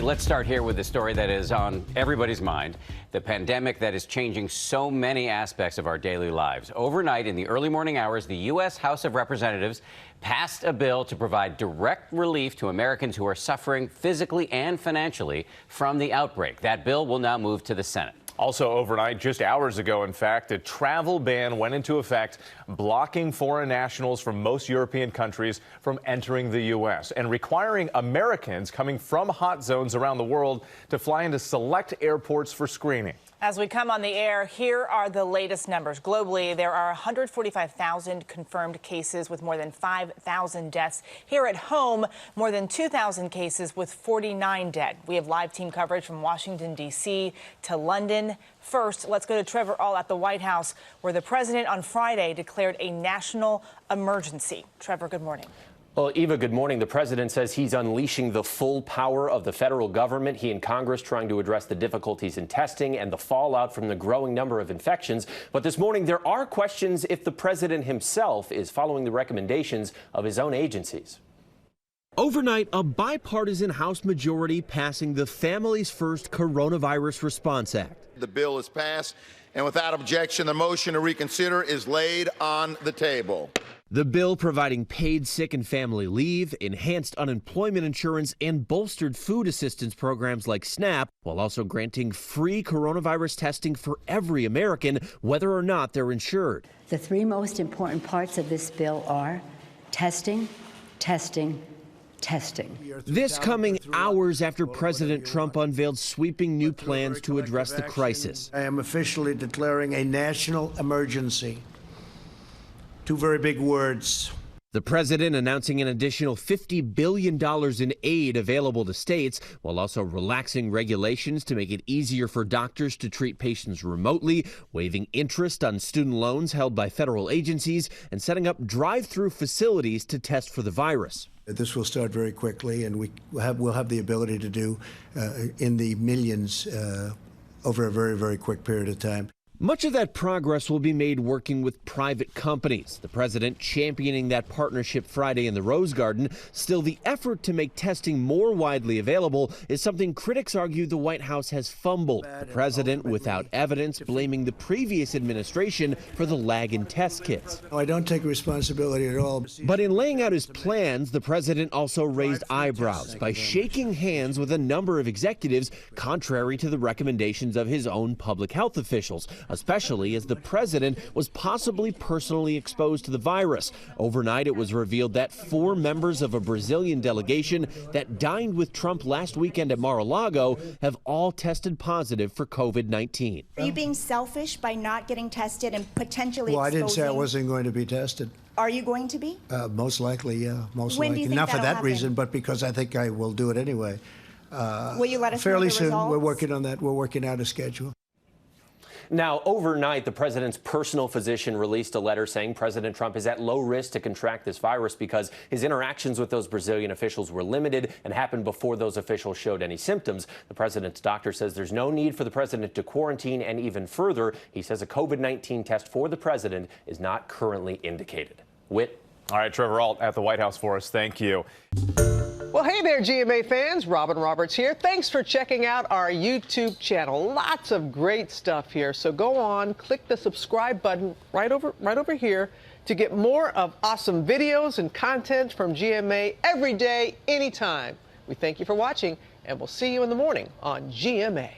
Let's start here with the story that is on everybody's mind, the pandemic that is changing so many aspects of our daily lives. Overnight, in the early morning hours, the U.S. House of Representatives passed a bill to provide direct relief to Americans who are suffering physically and financially from the outbreak. That bill will now move to the Senate. Also overnight, just hours ago, in fact, a travel ban went into effect, blocking foreign nationals from most European countries from entering the U.S. and requiring Americans coming from hot zones around the world to fly into select airports for screening. As we come on the air, here are the latest numbers. Globally, there are 145,000 confirmed cases with more than 5,000 deaths. Here at home, more than 2,000 cases with 49 dead. We have live team coverage from Washington, D.C. to London. First, let's go to Trevor Ault at the White House, where the president on Friday declared a national emergency. Trevor, good morning. Well, Eva, good morning. The president says he's unleashing the full power of the federal government. He and Congress trying to address the difficulties in testing and the fallout from the growing number of infections. But this morning, there are questions if the president himself is following the recommendations of his own agencies. Overnight, a bipartisan House majority passing the Families First Coronavirus Response Act. The bill is passed, and without objection, the motion to reconsider is laid on the table. The bill providing paid sick and family leave, enhanced unemployment insurance, and bolstered food assistance programs like SNAP, while also granting free coronavirus testing for every American, whether or not they're insured. The three most important parts of this bill are testing, testing, testing. This coming hours after President Trump unveiled sweeping new plans to address the crisis. I am officially declaring a national emergency. Two very big words. The president announcing an additional $50 billion in aid available to states, while also relaxing regulations to make it easier for doctors to treat patients remotely, waiving interest on student loans held by federal agencies, and setting up drive-through facilities to test for the virus. This will start very quickly, and we'll have the ability to do in the millions over a very, very quick period of time. Much of that progress will be made working with private companies. The president championing that partnership Friday in the Rose Garden. Still, the effort to make testing more widely available is something critics argue the White House has fumbled. The president, without evidence, blaming the previous administration for the lag in test kits. I don't take responsibility at all. But in laying out his plans, the president also raised eyebrows by shaking hands with a number of executives, contrary to the recommendations of his own public health officials, especially as the president was possibly personally exposed to the virus. Overnight, it was revealed that 4 members of a Brazilian delegation that dined with Trump last weekend at Mar-a-Lago have all tested positive for COVID-19. Are you being selfish by not getting tested and potentially Well, I exposing? didn't say I wasn't going to be tested. Are you going to be? Most likely, yeah. Most When do likely. you think Not for that'll that happen? reason, but because I think I will do it anyway. Will you let us know fairly the soon. results? We're working on that. We're working out a schedule. Now, overnight, the president's personal physician released a letter saying President Trump is at low risk to contract this virus because his interactions with those Brazilian officials were limited and happened before those officials showed any symptoms. The president's doctor says there's no need for the president to quarantine, and even further, he says a COVID-19 test for the president is not currently indicated. Whit. All right, Trevor Ault at the White House for us. Thank you. Well, hey there, GMA fans. Robin Roberts here. Thanks for checking out our YouTube channel. Lots of great stuff here. So go on, click the subscribe button right over here to get more of awesome videos and content from GMA every day, anytime. We thank you for watching, and we'll see you in the morning on GMA.